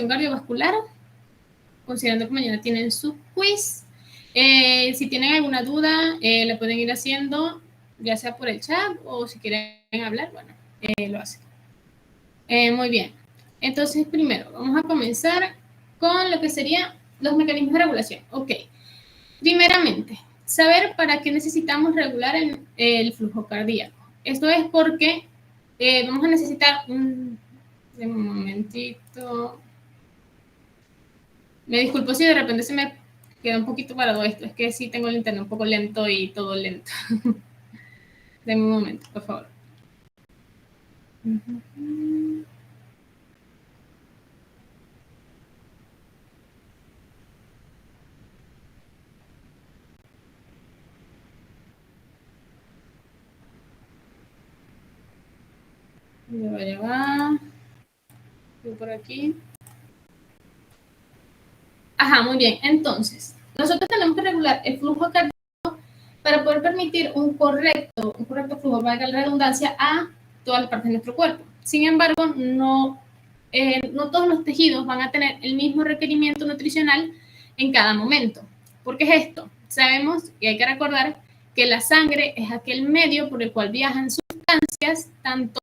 presión cardiovascular, considerando que mañana tienen su quiz. Si tienen alguna duda, la pueden ir haciendo, ya sea por el chat o si quieren hablar, bueno, lo hacen. Muy bien. Entonces, primero, vamos a comenzar con lo que serían los mecanismos de regulación. Ok. Primeramente, saber para qué necesitamos regular el flujo cardíaco. Esto es porque vamos a necesitar un momentito. Me disculpo si de repente se me queda un poquito parado esto. Es que sí tengo el internet un poco lento y todo lento. Denme un momento, por favor. Ya va. Voy por aquí. Ajá, muy bien. Entonces, nosotros tenemos que regular el flujo cardíaco para poder permitir un correcto flujo, valga la redundancia, a todas las partes de nuestro cuerpo. Sin embargo, no todos los tejidos van a tener el mismo requerimiento nutricional en cada momento. ¿Por qué es esto? Sabemos y hay que recordar que la sangre es aquel medio por el cual viajan sustancias, tanto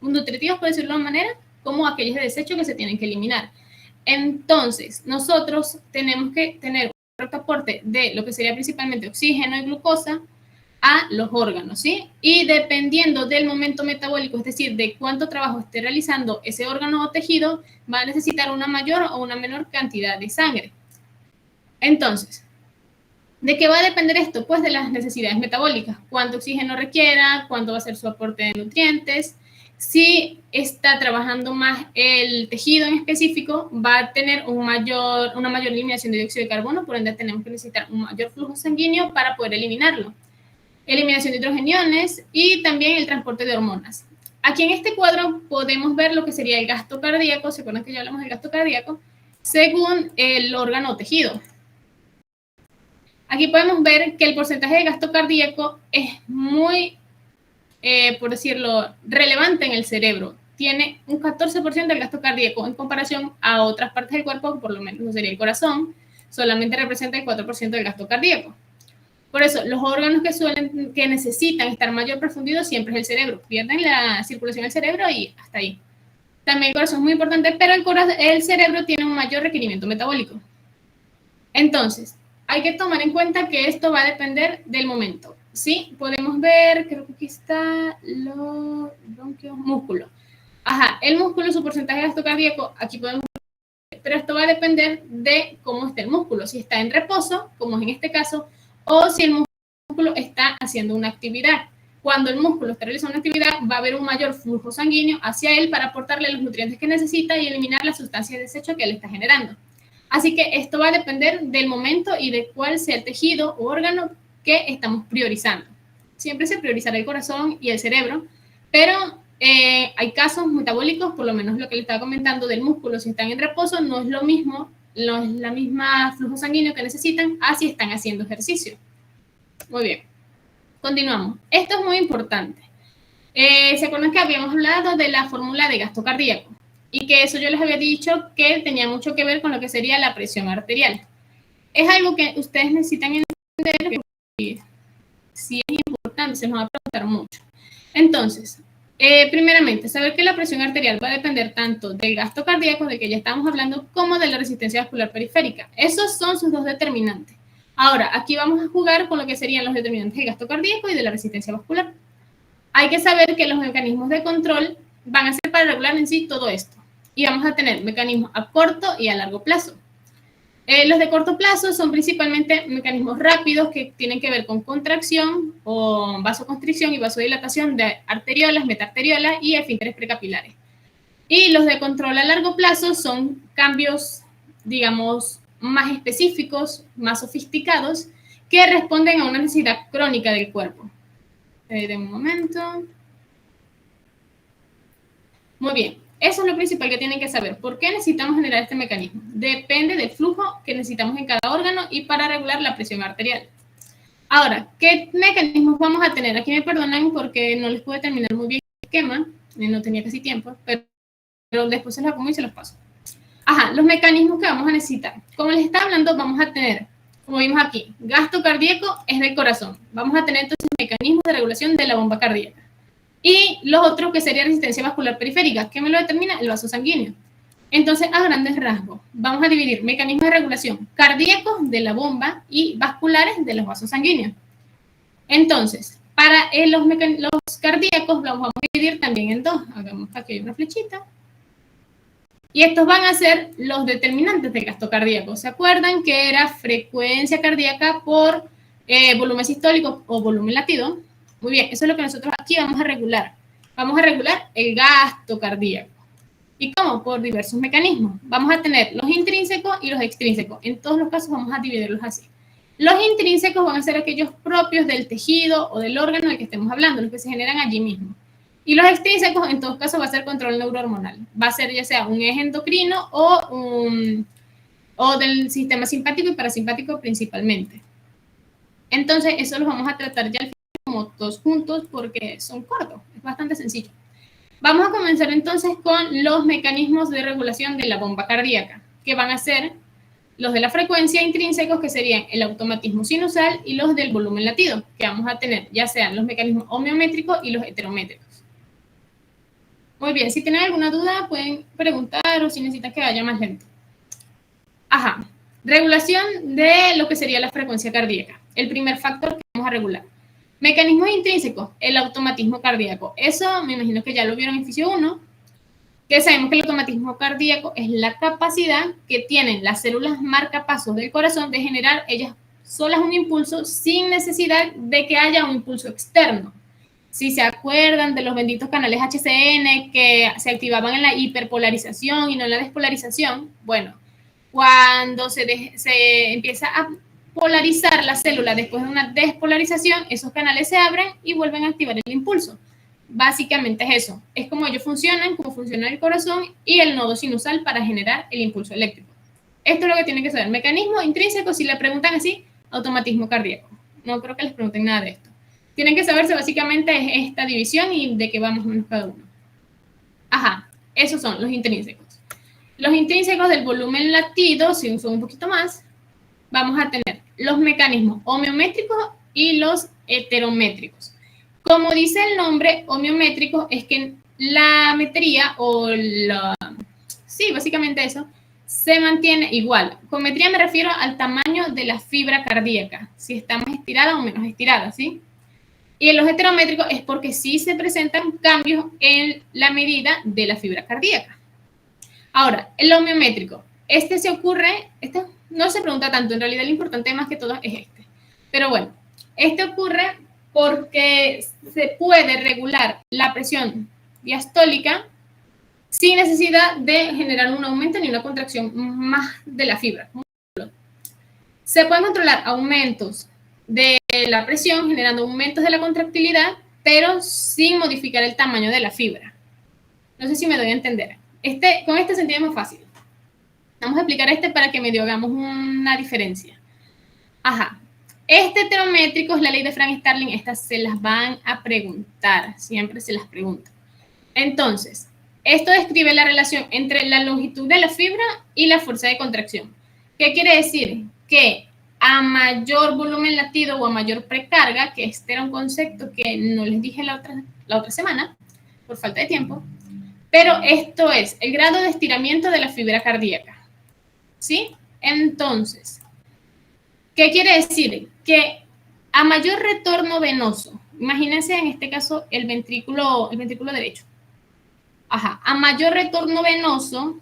nutritivas, por decirlo de una manera, como aquellas de desecho que se tienen que eliminar. Entonces, nosotros tenemos que tener un correcto aporte de lo que sería principalmente oxígeno y glucosa a los órganos, ¿sí? Y dependiendo del momento metabólico, es decir, de cuánto trabajo esté realizando ese órgano o tejido, va a necesitar una mayor o una menor cantidad de sangre. Entonces, ¿de qué va a depender esto? Pues de las necesidades metabólicas, cuánto oxígeno requiera, cuánto va a ser su aporte de nutrientes. Si está trabajando más el tejido en específico, va a tener una mayor eliminación de dióxido de carbono, por ende tenemos que necesitar un mayor flujo sanguíneo para poder eliminarlo. Eliminación de hidrogeniones y también el transporte de hormonas. Aquí en este cuadro podemos ver lo que sería el gasto cardíaco, ¿se acuerdan que ya hablamos del gasto cardíaco? Según el órgano o tejido. Aquí podemos ver que el porcentaje de gasto cardíaco es muy, por decirlo, relevante en el cerebro. Tiene un 14% del gasto cardíaco en comparación a otras partes del cuerpo, por lo menos sería el corazón, solamente representa el 4% del gasto cardíaco. Por eso, los órganos que necesitan estar mayor profundido siempre es el cerebro. Pierden la circulación del cerebro y hasta ahí. También el corazón es muy importante, pero el cerebro tiene un mayor requerimiento metabólico. Entonces, hay que tomar en cuenta que esto va a depender del momento, ¿sí? Podemos ver, creo que aquí está los bronquios, músculo. Ajá, el músculo, su porcentaje de gasto cardíaco, aquí podemos ver, pero esto va a depender de cómo esté el músculo, si está en reposo, como es en este caso, o si el músculo está haciendo una actividad. Cuando el músculo está realizando una actividad, va a haber un mayor flujo sanguíneo hacia él para aportarle los nutrientes que necesita y eliminar las sustancias de desecho que él está generando. Así que esto va a depender del momento y de cuál sea el tejido o órgano que estamos priorizando. Siempre se priorizará el corazón y el cerebro, pero hay casos metabólicos, por lo menos lo que le estaba comentando del músculo, si están en reposo, no es lo mismo, no es la misma flujo sanguíneo que necesitan a si están haciendo ejercicio. Muy bien, continuamos. Esto es muy importante. ¿Se acuerdan que habíamos hablado de la fórmula de gasto cardíaco? Y que eso yo les había dicho que tenía mucho que ver con lo que sería la presión arterial. Es algo que ustedes necesitan entender, que sí es importante, se nos va a preguntar mucho. Entonces, primeramente, saber que la presión arterial va a depender tanto del gasto cardíaco, del que ya estamos hablando, como de la resistencia vascular periférica. Esos son sus dos determinantes. Ahora, aquí vamos a jugar con lo que serían los determinantes del gasto cardíaco y de la resistencia vascular. Hay que saber que los mecanismos de control van a ser para regular en sí todo esto. Y vamos a tener mecanismos a corto y a largo plazo. Los de corto plazo son principalmente mecanismos rápidos que tienen que ver con contracción o vasoconstricción y vasodilatación de arteriolas, metarteriolas y esfínteres precapilares. Y los de control a largo plazo son cambios, digamos, más específicos, más sofisticados, que responden a una necesidad crónica del cuerpo. De un momento. Muy bien. Eso es lo principal que tienen que saber. ¿Por qué necesitamos generar este mecanismo? Depende del flujo que necesitamos en cada órgano y para regular la presión arterial. Ahora, ¿qué mecanismos vamos a tener? Aquí me perdonan porque no les pude terminar muy bien el esquema, no tenía casi tiempo, pero después se los pongo y se los paso. Ajá, los mecanismos que vamos a necesitar. Como les estaba hablando, vamos a tener, como vimos aquí, gasto cardíaco es del corazón. Vamos a tener entonces mecanismos de regulación de la bomba cardíaca. Y los otros que sería resistencia vascular periférica, que me lo determina el vaso sanguíneo. Entonces, a grandes rasgos, vamos a dividir mecanismos de regulación cardíacos de la bomba y vasculares de los vasos sanguíneos. Entonces, para los cardíacos los vamos a dividir también en dos. Hagamos aquí una flechita. Y estos van a ser los determinantes del gasto cardíaco. ¿Se acuerdan que era frecuencia cardíaca por volumen sistólico o volumen latido? Muy bien, eso es lo que nosotros aquí vamos a regular. Vamos a regular el gasto cardíaco. ¿Y cómo? Por diversos mecanismos. Vamos a tener los intrínsecos y los extrínsecos. En todos los casos vamos a dividirlos así. Los intrínsecos van a ser aquellos propios del tejido o del órgano del que estemos hablando, los que se generan allí mismo. Y los extrínsecos, en todos casos, va a ser control neurohormonal. Va a ser ya sea un eje endocrino o del sistema simpático y parasimpático principalmente. Entonces, eso los vamos a tratar ya al final como todos juntos porque son cortos. Es bastante sencillo. Vamos a comenzar entonces con los mecanismos de regulación de la bomba cardíaca, que van a ser los de la frecuencia intrínsecos, que serían el automatismo sinusal, y los del volumen latido, que vamos a tener ya sean los mecanismos homeométricos y los heterométricos. Muy bien, si tienen alguna duda pueden preguntar o si necesitan que vaya más lento. Ajá, regulación de lo que sería la frecuencia cardíaca. El primer factor que vamos a regular. Mecanismos intrínsecos, el automatismo cardíaco. Eso me imagino que ya lo vieron en Fisio 1, que sabemos que el automatismo cardíaco es la capacidad que tienen las células marcapasos del corazón de generar ellas solas un impulso sin necesidad de que haya un impulso externo. Si se acuerdan de los benditos canales HCN que se activaban en la hiperpolarización y no en la despolarización, bueno, cuando se empieza a polarizar la célula después de una despolarización, esos canales se abren y vuelven a activar el impulso. Básicamente es eso. Es como ellos funcionan, como funciona el corazón y el nodo sinusal para generar el impulso eléctrico. Esto es lo que tienen que saber. Mecanismo intrínseco, si le preguntan así, automatismo cardíaco. No creo que les pregunten nada de esto. Tienen que saberse básicamente es esta división y de qué va más o menos cada uno. Ajá, esos son los intrínsecos. Los intrínsecos del volumen latido, si son un poquito más, vamos a tener los mecanismos homeométricos y los heterométricos. Como dice el nombre, homeométrico es que la metría o sí, básicamente eso, se mantiene igual. Con metría me refiero al tamaño de la fibra cardíaca, si está más estirada o menos estirada, ¿sí? Y en los heterométricos es porque sí se presentan cambios en la medida de la fibra cardíaca. Ahora, el homeométrico. Este no se pregunta tanto, en realidad lo importante más que todo es este. Pero bueno, este ocurre porque se puede regular la presión diastólica sin necesidad de generar un aumento ni una contracción más de la fibra. Se pueden controlar aumentos de la presión generando aumentos de la contractilidad, pero sin modificar el tamaño de la fibra. No sé si me doy a entender. Con este sentido es más fácil. Vamos a explicar para que medio hagamos una diferencia. Ajá. Este heterométrico es la ley de Frank-Starling. Estas se las van a preguntar. Siempre se las preguntan. Entonces, esto describe la relación entre la longitud de la fibra y la fuerza de contracción. ¿Qué quiere decir? Que a mayor volumen latido o a mayor precarga, que este era un concepto que no les dije la otra semana, por falta de tiempo, pero esto es el grado de estiramiento de la fibra cardíaca. ¿Sí? Entonces, ¿qué quiere decir? Que a mayor retorno venoso, imagínense en este caso el ventrículo derecho. Ajá, a mayor retorno venoso,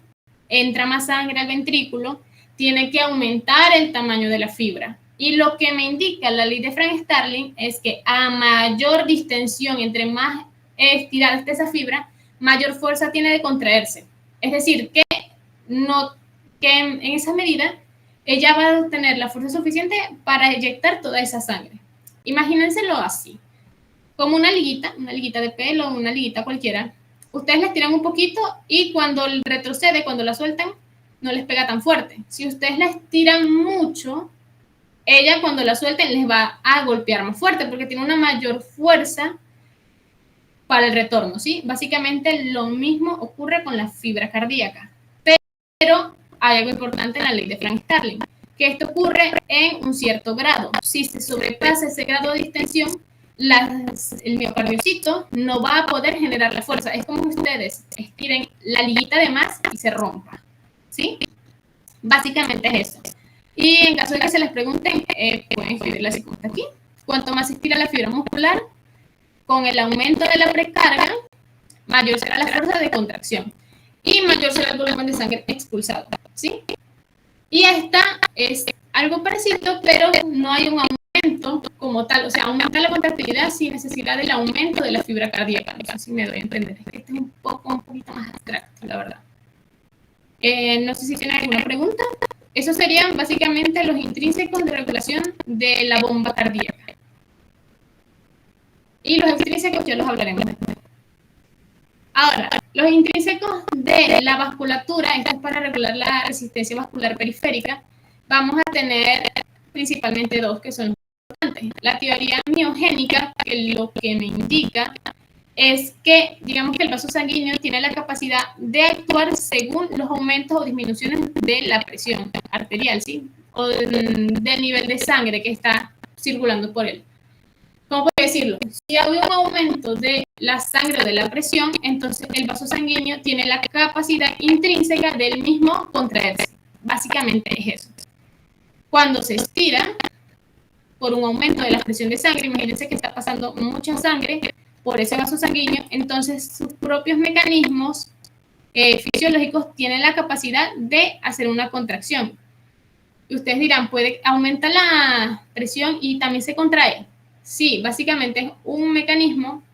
entra más sangre al ventrículo, tiene que aumentar el tamaño de la fibra. Y lo que me indica la ley de Frank-Starling es que a mayor distensión, entre más estirada esté esa fibra, mayor fuerza tiene de contraerse. Es decir, que en esa medida ella va a tener la fuerza suficiente para eyectar toda esa sangre. Imagínenselo así, como una liguita de pelo, una liguita cualquiera. Ustedes la estiran un poquito y cuando retrocede, cuando la sueltan, no les pega tan fuerte. Si ustedes la estiran mucho, ella cuando la suelten les va a golpear más fuerte porque tiene una mayor fuerza para el retorno, ¿sí? Básicamente lo mismo ocurre con la fibra cardíaca, pero hay algo importante en la ley de Frank-Starling, que esto ocurre en un cierto grado. Si se sobrepasa ese grado de distensión, el miocardiocito no va a poder generar la fuerza. Es como que ustedes estiren la liguita de más y se rompa, ¿sí? Básicamente es eso. Y en caso de que se les pregunten, pueden escribirla así como está aquí. Cuanto más se estira la fibra muscular, con el aumento de la precarga, mayor será la fuerza de contracción y mayor será el volumen de sangre expulsado, ¿sí? Y esta es algo parecido, pero no hay un aumento como tal, o sea, aumenta la contractilidad sin necesidad del aumento de la fibra cardíaca. No sé si me doy a entender, este es un poquito más abstracto, la verdad. No sé si tienen alguna pregunta. Esos serían básicamente los intrínsecos de regulación de la bomba cardíaca. Y los extrínsecos ya los hablaremos después. Ahora, los intrínsecos de la vasculatura, esto es para regular la resistencia vascular periférica, vamos a tener principalmente dos que son importantes. La teoría miogénica, que lo que me indica es que, digamos que el vaso sanguíneo tiene la capacidad de actuar según los aumentos o disminuciones de la presión arterial, ¿sí? O del nivel de sangre que está circulando por él. ¿Cómo puedo decirlo? Si hay un aumento de la sangre o de la presión, entonces el vaso sanguíneo tiene la capacidad intrínseca del mismo contraerse. Básicamente es eso. Cuando se estira por un aumento de la presión de sangre, imagínense que está pasando mucha sangre por ese vaso sanguíneo, entonces sus propios mecanismos fisiológicos tienen la capacidad de hacer una contracción. Y ustedes dirán, ¿puede aumentar la presión y también se contrae? Sí, básicamente es un mecanismo.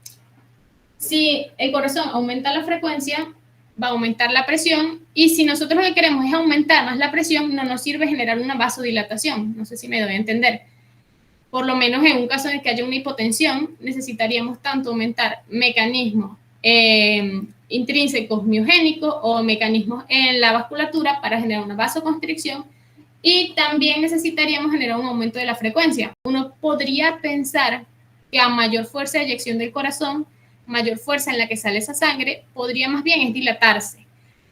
Si el corazón aumenta la frecuencia, va a aumentar la presión, y si nosotros lo que queremos es aumentar más la presión, no nos sirve generar una vasodilatación. No sé si me doy a entender. Por lo menos en un caso en el que haya una hipotensión, necesitaríamos tanto aumentar mecanismos intrínsecos miogénicos o mecanismos en la vasculatura para generar una vasoconstricción, y también necesitaríamos generar un aumento de la frecuencia. Uno podría pensar que a mayor fuerza de eyección del corazón, mayor fuerza en la que sale esa sangre, podría más bien es dilatarse.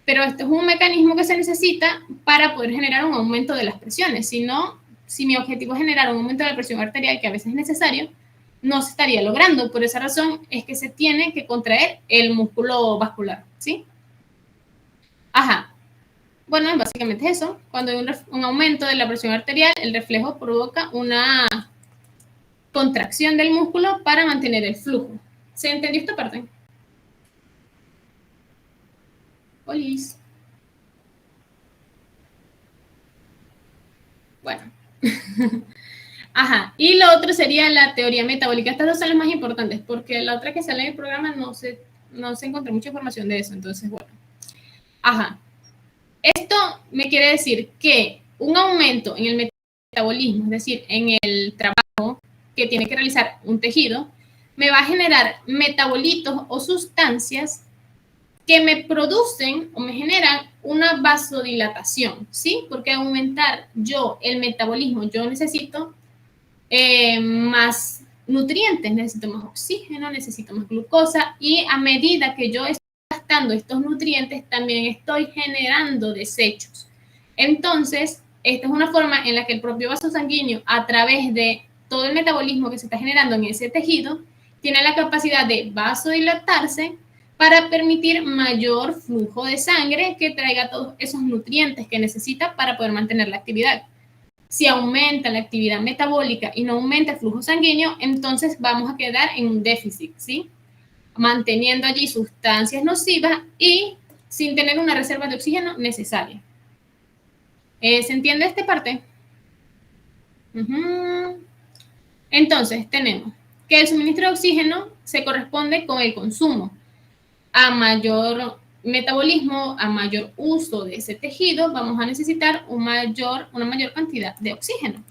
Pero esto es un mecanismo que se necesita para poder generar un aumento de las presiones. Si no, si mi objetivo es generar un aumento de la presión arterial, que a veces es necesario, no se estaría logrando. Por esa razón es que se tiene que contraer el músculo vascular, ¿sí? Ajá. Bueno, básicamente es eso. Cuando hay un aumento de la presión arterial, el reflejo provoca una contracción del músculo para mantener el flujo. ¿Se entendió esta parte? Olis. Bueno. Ajá. Y lo otro sería la teoría metabólica. Estas dos son las más importantes, porque la otra que sale en el programa no se encontró mucha información de eso. Entonces, bueno. Ajá. Esto me quiere decir que un aumento en el metabolismo, es decir, en el trabajo que tiene que realizar un tejido, me va a generar metabolitos o sustancias que me producen o me generan una vasodilatación, ¿sí? Porque aumentar yo el metabolismo, yo necesito más nutrientes, necesito más oxígeno, necesito más glucosa, y a medida que yo estoy gastando estos nutrientes, también estoy generando desechos. Entonces, esta es una forma en la que el propio vaso sanguíneo, a través de todo el metabolismo que se está generando en ese tejido, tiene la capacidad de vasodilatarse para permitir mayor flujo de sangre que traiga todos esos nutrientes que necesita para poder mantener la actividad. Si aumenta la actividad metabólica y no aumenta el flujo sanguíneo, entonces vamos a quedar en un déficit, ¿sí? Manteniendo allí sustancias nocivas y sin tener una reserva de oxígeno necesaria. ¿Se entiende esta parte? Entonces, tenemos que el suministro de oxígeno se corresponde con el consumo. A mayor metabolismo, a mayor uso de ese tejido, vamos a necesitar una mayor cantidad de oxígeno,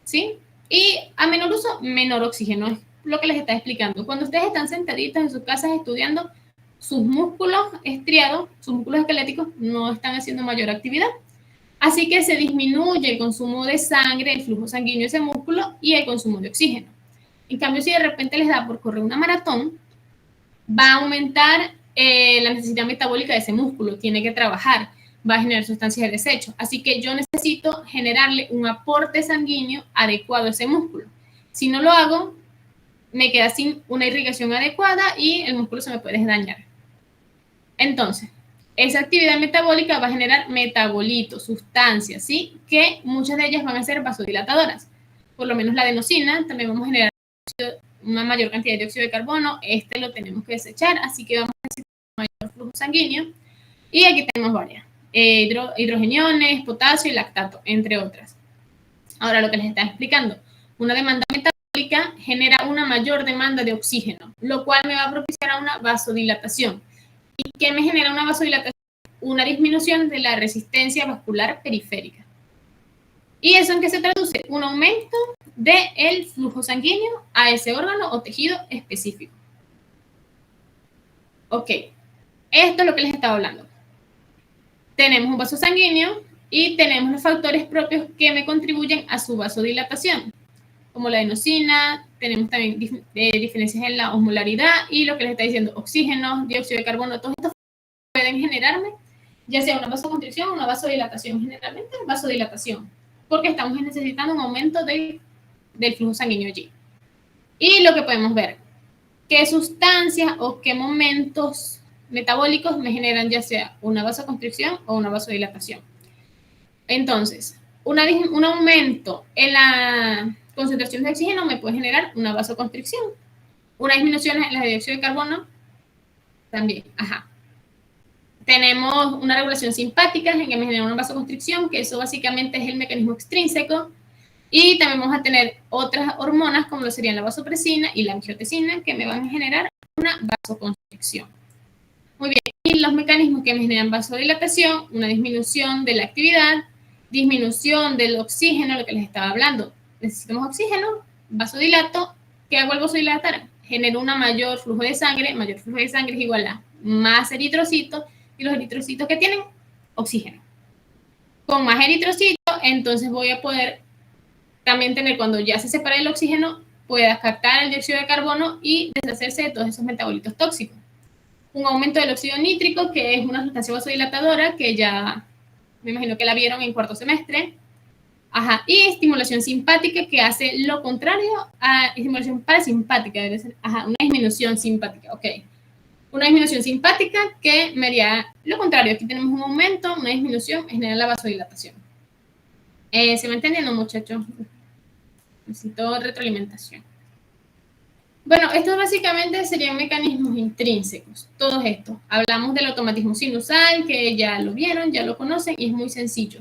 ¿sí? Y a menor uso, menor oxígeno. Es lo que les está explicando. Cuando ustedes están sentaditos en sus casas estudiando, sus músculos estriados, sus músculos esqueléticos, no están haciendo mayor actividad. Así que se disminuye el consumo de sangre, el flujo sanguíneo de ese músculo y el consumo de oxígeno. En cambio, si de repente les da por correr una maratón, va a aumentar la necesidad metabólica de ese músculo, tiene que trabajar, va a generar sustancias de desecho. Así que yo necesito generarle un aporte sanguíneo adecuado a ese músculo. Si no lo hago, me queda sin una irrigación adecuada y el músculo se me puede dañar. Entonces, esa actividad metabólica va a generar metabolitos, sustancias, ¿sí? Que muchas de ellas van a ser vasodilatadoras. Por lo menos la adenosina, también vamos a generar una mayor cantidad de dióxido de carbono. Este lo tenemos que desechar, así que vamos a necesitar un mayor flujo sanguíneo. Y aquí tenemos varias. Hidrogeniones, potasio y lactato, entre otras. Ahora, lo que les estaba explicando. Una demanda metabólica genera una mayor demanda de oxígeno, lo cual me va a propiciar a una vasodilatación. ¿Y qué me genera una vasodilatación? Una disminución de la resistencia vascular periférica. ¿Y eso en qué se traduce? Un aumento del flujo sanguíneo a ese órgano o tejido específico. Ok, esto es lo que les estaba hablando. Tenemos un vaso sanguíneo y tenemos los factores propios que me contribuyen a su vasodilatación, como la adenosina, tenemos también diferencias en la osmolaridad y lo que les está diciendo, oxígeno, dióxido de carbono, todos estos pueden generarme ya sea una vasoconstricción o una vasodilatación, generalmente vasodilatación, porque estamos necesitando un aumento del flujo sanguíneo allí. Y lo que podemos ver, qué sustancias o qué momentos metabólicos me generan ya sea una vasoconstricción o una vasodilatación. Entonces, un aumento en la concentración de oxígeno me puede generar una vasoconstricción. Una disminución en la de dióxido de carbono también. Ajá. Tenemos una regulación simpática en que me genera una vasoconstricción, que eso básicamente es el mecanismo extrínseco. Y también vamos a tener otras hormonas, como lo serían la vasopresina y la angiotensina, que me van a generar una vasoconstricción. Muy bien, y los mecanismos que me generan vasodilatación, una disminución de la actividad, disminución del oxígeno, lo que les estaba hablando. Necesitamos oxígeno, vasodilato. ¿Qué hago al vasodilatar? Genero un mayor flujo de sangre es igual a más eritrocitos, y los eritrocitos que tienen oxígeno. Con más eritrocitos, entonces voy a poder también tener, cuando ya se separa el oxígeno, pueda captar el dióxido de carbono y deshacerse de todos esos metabolitos tóxicos. Un aumento del óxido nítrico, que es una sustancia vasodilatadora, que ya me imagino que la vieron en cuarto semestre. Ajá. Y estimulación simpática, que hace lo contrario a estimulación parasimpática, debe ser, ajá, una disminución simpática, ok. Una disminución simpática que me haría lo contrario. Aquí tenemos un aumento, una disminución, genera la vasodilatación. ¿Se me entendiendo, muchachos? Necesito retroalimentación. Bueno, estos básicamente serían mecanismos intrínsecos, todos estos. Hablamos del automatismo sinusal, que ya lo vieron, ya lo conocen, y es muy sencillo.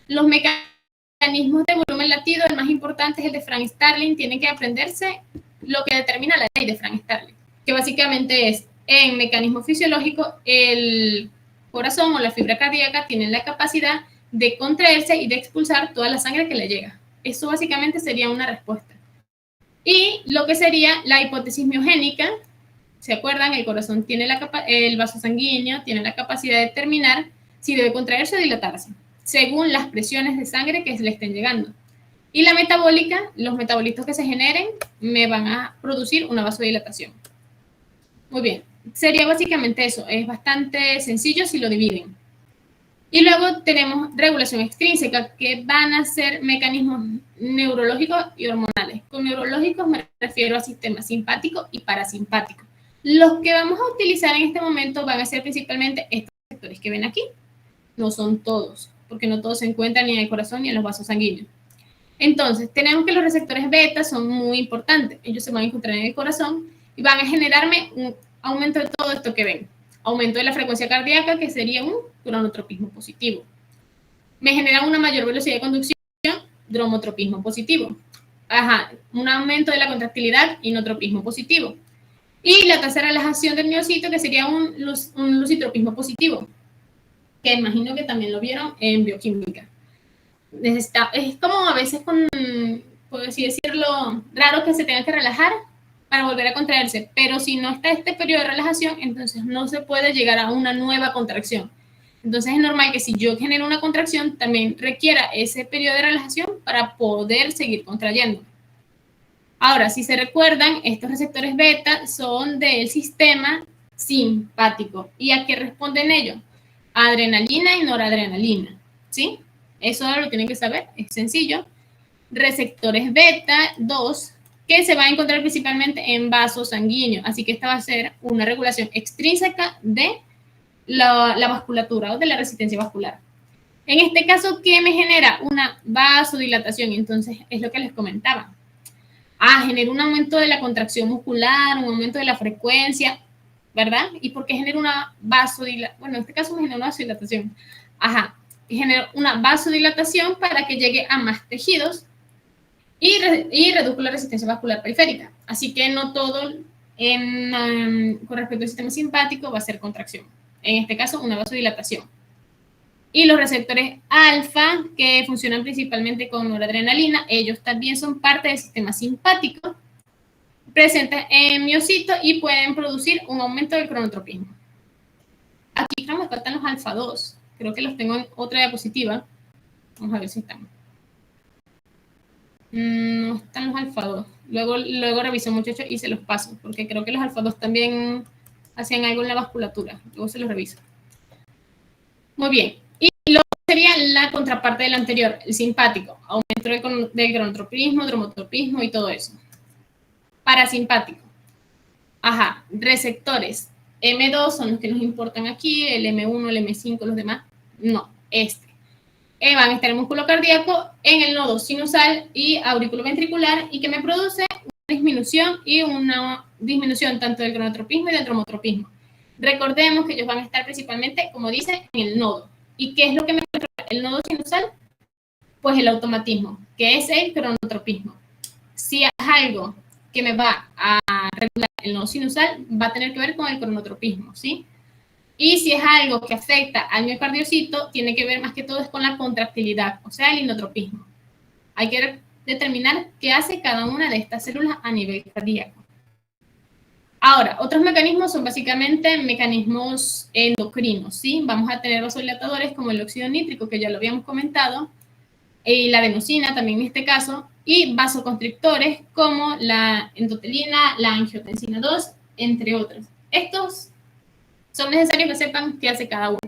Los mecanismos de volumen latido, el más importante es el de Frank Starling, tienen que aprenderse lo que determina la ley de Frank Starling, que básicamente es, en mecanismo fisiológico, el corazón o la fibra cardíaca tienen la capacidad de contraerse y de expulsar toda la sangre que le llega. Eso básicamente sería una respuesta. Y lo que sería la hipótesis miogénica, ¿se acuerdan? El corazón tiene el vaso sanguíneo tiene la capacidad de determinar si debe contraerse o dilatarse, según las presiones de sangre que le estén llegando. Y la metabólica, los metabolitos que se generen, me van a producir una vasodilatación. Muy bien, sería básicamente eso, es bastante sencillo si lo dividen. Y luego tenemos regulación extrínseca, que van a ser mecanismos neurológicos y hormonales. Con neurológicos me refiero a sistemas simpático y parasimpático. Los que vamos a utilizar en este momento van a ser principalmente estos sectores que ven aquí. No son todos, porque no todos se encuentran ni en el corazón ni en los vasos sanguíneos. Entonces, tenemos que los receptores beta son muy importantes. Ellos se van a encontrar en el corazón y van a generarme un aumento de todo esto que ven. Aumento de la frecuencia cardíaca, que sería un cronotropismo positivo. Me generan una mayor velocidad de conducción, dromotropismo positivo. Ajá, un aumento de la contractilidad, inotropismo positivo. Y la tasa de relajación del miocito, que sería un lucitropismo positivo, que imagino que también lo vieron en bioquímica. Es como a veces, por así decirlo, raro que se tenga que relajar para volver a contraerse, pero si no está este periodo de relajación, entonces no se puede llegar a una nueva contracción. Entonces es normal que si yo genero una contracción, también requiera ese periodo de relajación para poder seguir contrayendo. Ahora, si se recuerdan, estos receptores beta son del sistema simpático. ¿Y a qué responden ellos? adrenalina y noradrenalina, ¿sí? Eso lo tienen que saber, es sencillo. Receptores beta 2, que se va a encontrar principalmente en vasos sanguíneos, así que esta va a ser una regulación extrínseca de la vasculatura o de la resistencia vascular. En este caso, ¿qué me genera? Una vasodilatación, entonces es lo que les comentaba. Genera un aumento de la contracción muscular, un aumento de la frecuencia, ¿verdad? ¿Y por qué genera una vasodilatación? Bueno, en este caso me genera una vasodilatación. Genera una vasodilatación para que llegue a más tejidos y reduzca la resistencia vascular periférica. Así que no todo con respecto al sistema simpático va a ser contracción. En este caso, una vasodilatación. Y los receptores alfa, que funcionan principalmente con noradrenalina, ellos también son parte del sistema simpático, presentes en miocitos y pueden producir un aumento del cronotropismo. Aquí me faltan los alfa 2. Creo que los tengo en otra diapositiva. Vamos a ver si están. No están los alfa 2. Luego reviso, muchachos, y se los paso, porque creo que los alfa 2 también hacían algo en la vasculatura. Luego se los reviso. Muy bien. Y luego sería la contraparte del anterior, el simpático. Aumento del cronotropismo, dromotropismo y todo eso. Parasimpático. Receptores. M2 son los que nos importan aquí, el M1, el M5, los demás. No, van a estar en el músculo cardíaco, en el nodo sinusal y auriculoventricular, y que me produce una disminución tanto del cronotropismo y del dromotropismo. Recordemos que ellos van a estar principalmente, como dice, en el nodo. ¿Y qué es lo que me controla el nodo sinusal? Pues el automatismo, que es el cronotropismo. Si es algo que me va a regular el nodo sinusal, va a tener que ver con el cronotropismo, ¿sí? Y si es algo que afecta al miocardiocito, tiene que ver más que todo con la contractilidad, o sea, el inotropismo. Hay que determinar qué hace cada una de estas células a nivel cardíaco. Ahora, otros mecanismos son básicamente mecanismos endocrinos, ¿sí? Vamos a tener vasodilatadores como el óxido nítrico, que ya lo habíamos comentado, y la adenosina también en este caso, y vasoconstrictores como la endotelina, la angiotensina 2, entre otros. Estos son necesarios que sepan qué hace cada uno.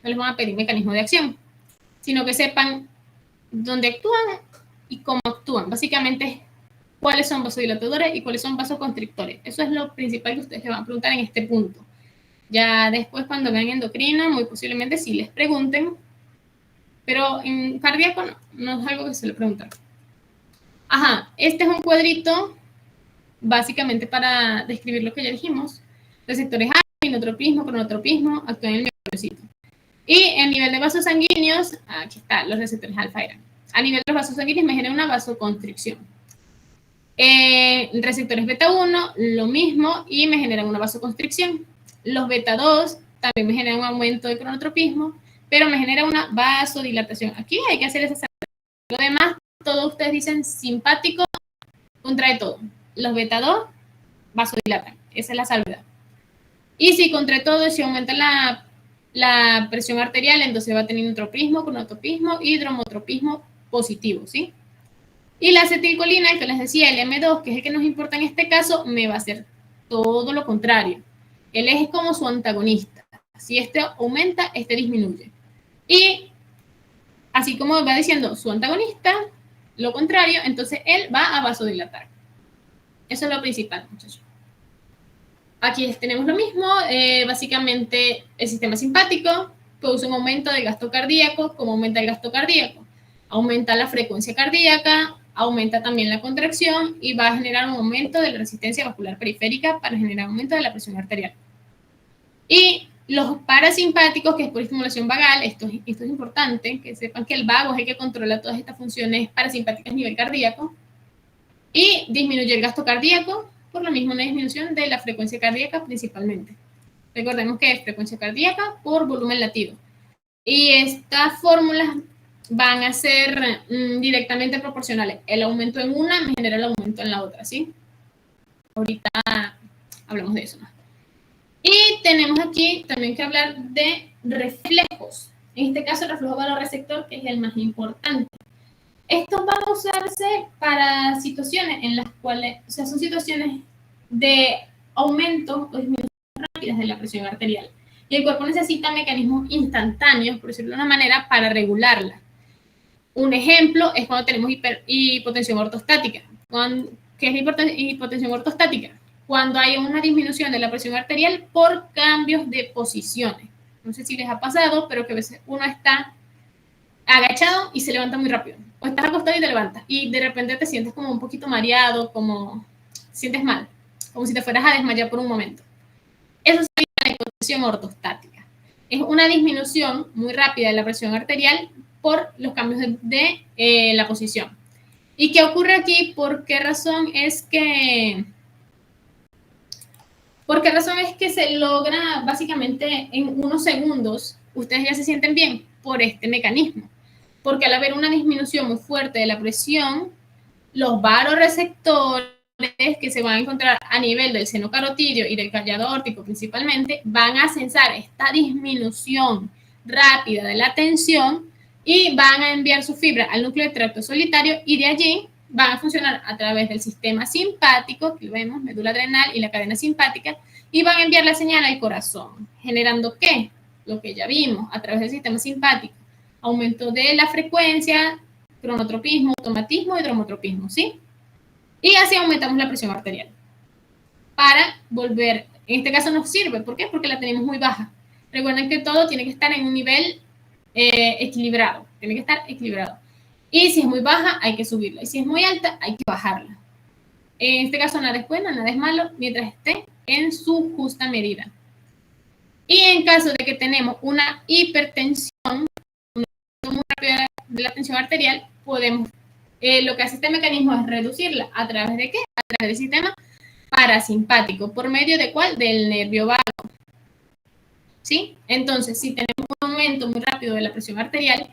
No les van a pedir mecanismo de acción, sino que sepan dónde actúan y cómo actúan. Básicamente, cuáles son vasodilatadores y cuáles son vasoconstrictores. Eso es lo principal que ustedes les van a preguntar en este punto. Ya después, cuando vean endocrino, muy posiblemente sí les pregunten, pero en cardíaco no es algo que se le pregunta. Este es un cuadrito básicamente para describir lo que ya dijimos. Receptores alfa, inotropismo, cronotropismo, actúan en el miocardiocito. Y en nivel de vasos sanguíneos, aquí está, los receptores alfa eran. A nivel de los vasos sanguíneos me genera una vasoconstricción. Receptores beta 1, lo mismo, y me generan una vasoconstricción. Los beta 2 también me generan un aumento de cronotropismo, pero me genera una vasodilatación. Aquí hay que hacer esa salvedad. Lo demás, todos ustedes dicen simpático, contrae todo. Los beta 2 vasodilatan, esa es la salvedad. Y si contrae todo, si aumenta la presión arterial, entonces va a tener inotropismo, cronotropismo y dromotropismo positivo, ¿sí? Y la acetilcolina, el que les decía, el M2, que es el que nos importa en este caso, me va a hacer todo lo contrario. Él es como su antagonista. Si este aumenta, este disminuye. Y así como va diciendo su antagonista, lo contrario, entonces él va a vasodilatar. Eso es lo principal, muchachos. Aquí tenemos lo mismo, básicamente el sistema simpático produce un aumento del gasto cardíaco. ¿Cómo aumenta el gasto cardíaco? Aumenta la frecuencia cardíaca, aumenta también la contracción y va a generar un aumento de la resistencia vascular periférica para generar aumento de la presión arterial. Y los parasimpáticos, que es por estimulación vagal, esto es importante, que sepan que el vago es el que controla todas estas funciones parasimpáticas a nivel cardíaco, y disminuye el gasto cardíaco, por lo mismo una disminución de la frecuencia cardíaca principalmente. Recordemos que es frecuencia cardíaca por volumen latido. Y estas fórmulas van a ser directamente proporcionales. El aumento en una me genera el aumento en la otra, ¿sí? Ahorita hablamos de eso, ¿no? Y tenemos aquí también que hablar de reflejos. En este caso, el reflejo valorreceptor, que es el más importante. Estos van a usarse para situaciones en las cuales, o sea, son situaciones de aumento o disminución rápidas de la presión arterial. y el cuerpo necesita mecanismos instantáneos, por decirlo de una manera, para regularla. Un ejemplo es cuando tenemos hipotensión ortostática. ¿Qué es hipotensión ortostática? Cuando hay una disminución de la presión arterial por cambios de posiciones. No sé si les ha pasado, pero que a veces uno está agachado y se levanta muy rápido. O estás acostado y te levantas. Y de repente te sientes como un poquito mareado, como sientes mal. Como si te fueras a desmayar por un momento. Eso sería la hipotensión ortostática. Es una disminución muy rápida de la presión arterial por los cambios de la posición. ¿Y qué ocurre aquí? ¿Por qué razón es que se logra básicamente en unos segundos? Ustedes ya se sienten bien por este mecanismo. Porque al haber una disminución muy fuerte de la presión, los vasoreceptores que se van a encontrar a nivel del seno carotídeo y del callado aórtico principalmente, van a sensar esta disminución rápida de la tensión y van a enviar su fibra al núcleo del tracto solitario y de allí van a funcionar a través del sistema simpático, que vemos, médula adrenal y la cadena simpática, y van a enviar la señal al corazón, generando ¿qué? Lo que ya vimos a través del sistema simpático, aumento de la frecuencia, cronotropismo, automatismo y dromotropismo, ¿sí? Y así aumentamos la presión arterial. Para volver, en este caso nos sirve, ¿por qué? Porque la tenemos muy baja. Recuerden que todo tiene que estar en un nivel equilibrado, tiene que estar equilibrado. Y si es muy baja, hay que subirla. Y si es muy alta, hay que bajarla. En este caso, nada es bueno, nada es malo, mientras esté en su justa medida. Y en caso de que tenemos una hipertensión, una muy rápida de la tensión arterial, podemos, lo que hace este mecanismo es reducirla. ¿A través de qué? A través del sistema parasimpático. ¿Por medio de cuál? Del nervio vago. ¿Sí? Entonces, si tenemos un aumento muy rápido de la presión arterial,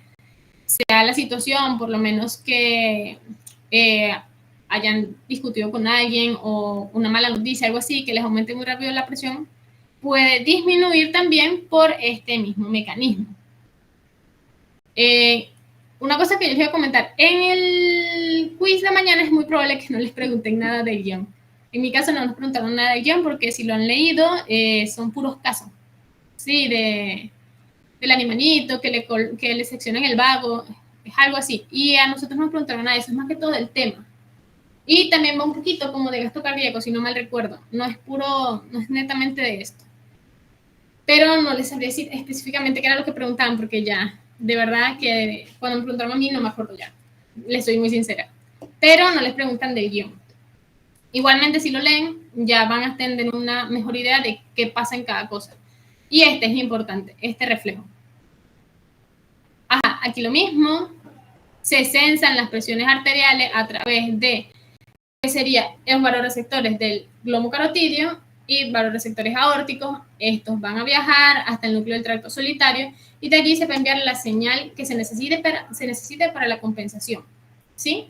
sea la situación, por lo menos que hayan discutido con alguien o una mala noticia, algo así, que les aumente muy rápido la presión, puede disminuir también por este mismo mecanismo. Una cosa que yo les voy a comentar, en el quiz de mañana es muy probable que no les pregunten nada del guión. En mi caso no nos preguntaron nada del guión porque si lo han leído son puros casos, ¿sí? Del animalito, que le seccionan el vago, es algo así. Y a nosotros no nos preguntaron nada, eso es más que todo el tema. Y también va un poquito como de gasto cardíaco, si no mal recuerdo. No es netamente de esto. Pero no les sabría decir específicamente qué era lo que preguntaban, porque ya, de verdad que cuando me preguntaron a mí no me acuerdo ya. Les soy muy sincera. Pero no les preguntan del guión. Igualmente, si lo leen, ya van a tener una mejor idea de qué pasa en cada cosa. Y este es importante, este reflejo. Ajá, aquí lo mismo. Se sensan las presiones arteriales a través de que serían los vasoreceptores del glomo carotídeo y vasoreceptores aórticos. Estos van a viajar hasta el núcleo del tracto solitario y de allí se va a enviar la señal que se necesite para la compensación. ¿Sí?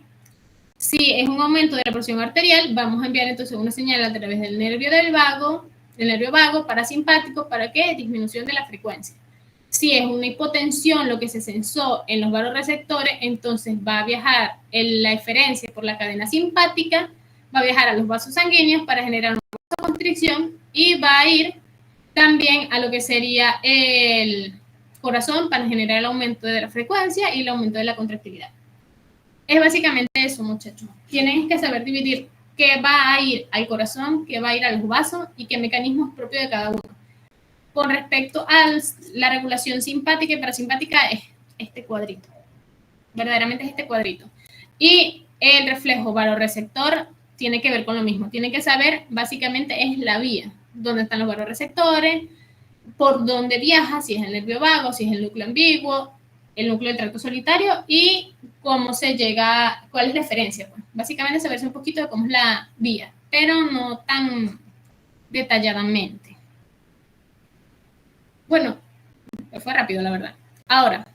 Si es un aumento de la presión arterial, vamos a enviar entonces una señal a través del nervio vago parasimpático, ¿para qué? Disminución de la frecuencia. Si es una hipotensión, lo que se sensó en los vasoreceptores, entonces va a viajar la eferencia por la cadena simpática, va a viajar a los vasos sanguíneos para generar una vasoconstricción y va a ir también a lo que sería el corazón para generar el aumento de la frecuencia y el aumento de la contractilidad. Es básicamente eso, muchachos. Tienen que saber dividir qué va a ir al corazón, qué va a ir a los vasos y qué mecanismo es propio de cada uno. Con respecto a la regulación simpática y parasimpática, es este cuadrito. Verdaderamente es este cuadrito. Y el reflejo vasoreceptor tiene que ver con lo mismo. Tienen que saber, básicamente, es la vía. Dónde están los vasoreceptores, por dónde viaja, si es el nervio vago, si es el núcleo ambiguo, el núcleo del tracto solitario y cómo se llega, cuál es la referencia. Pues. Básicamente saberse un poquito de cómo es la vía, pero no tan detalladamente. Bueno, fue rápido, la verdad. Ahora,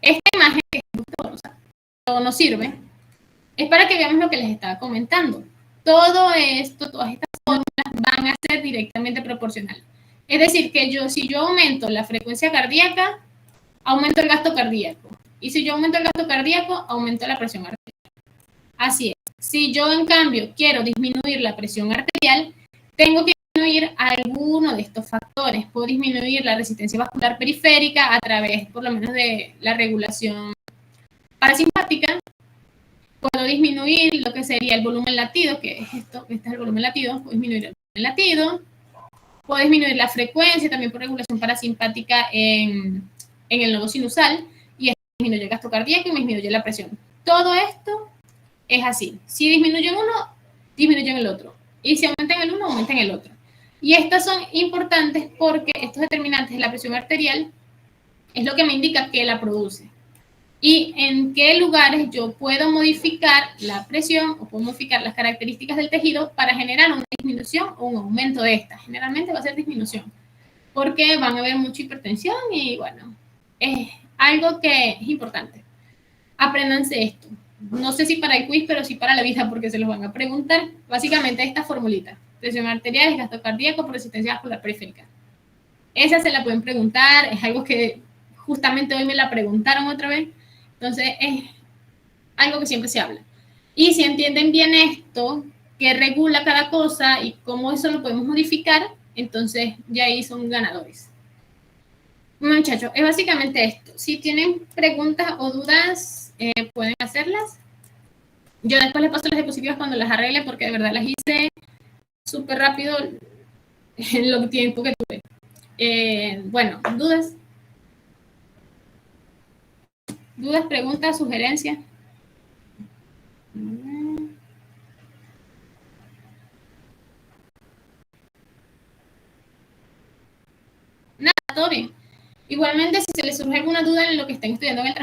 esta imagen que nos sirve es para que veamos lo que les estaba comentando. Todo esto, todas estas fórmulas van a ser directamente proporcionales. Es decir, que si yo aumento la frecuencia cardíaca, aumento el gasto cardíaco. Y si yo aumento el gasto cardíaco, aumento la presión arterial. Así es. Si yo, en cambio, quiero disminuir la presión arterial, tengo que disminuir disminuir alguno de estos factores. Puedo disminuir la resistencia vascular periférica a través, por lo menos, de la regulación parasimpática. Puedo disminuir lo que sería el volumen latido, que es esto, este es el volumen latido. Puedo disminuir el volumen latido. Puedo disminuir la frecuencia también por regulación parasimpática en el nodo sinusal. Y esto disminuye el gasto cardíaco y me disminuye la presión. Todo esto es así. Si disminuye en uno, disminuye en el otro. Y si aumenta en el uno, aumenta en el otro. Y estas son importantes porque estos determinantes de la presión arterial es lo que me indica que la produce. Y en qué lugares yo puedo modificar la presión o puedo modificar las características del tejido para generar una disminución o un aumento de esta. Generalmente va a ser disminución, porque van a haber mucha hipertensión y bueno, es algo que es importante. Apréndanse esto. No sé si para el quiz, pero sí para la vida, porque se los van a preguntar. Básicamente esta formulita: presión arterial, gasto cardíaco por resistencia vascular periférica. Esa se la pueden preguntar, es algo que justamente hoy me la preguntaron otra vez. Entonces, es algo que siempre se habla. Y si entienden bien esto, que regula cada cosa y cómo eso lo podemos modificar, entonces ya ahí son ganadores. Bueno, muchachos, es básicamente esto. Si tienen preguntas o dudas, pueden hacerlas. Yo después les paso las diapositivas cuando las arregle, porque de verdad las hice súper rápido en lo tiempo que tuve. Bueno, ¿dudas? ¿Dudas, preguntas, sugerencias? Nada, todo bien. Igualmente, si se les surge alguna duda en lo que estén estudiando en el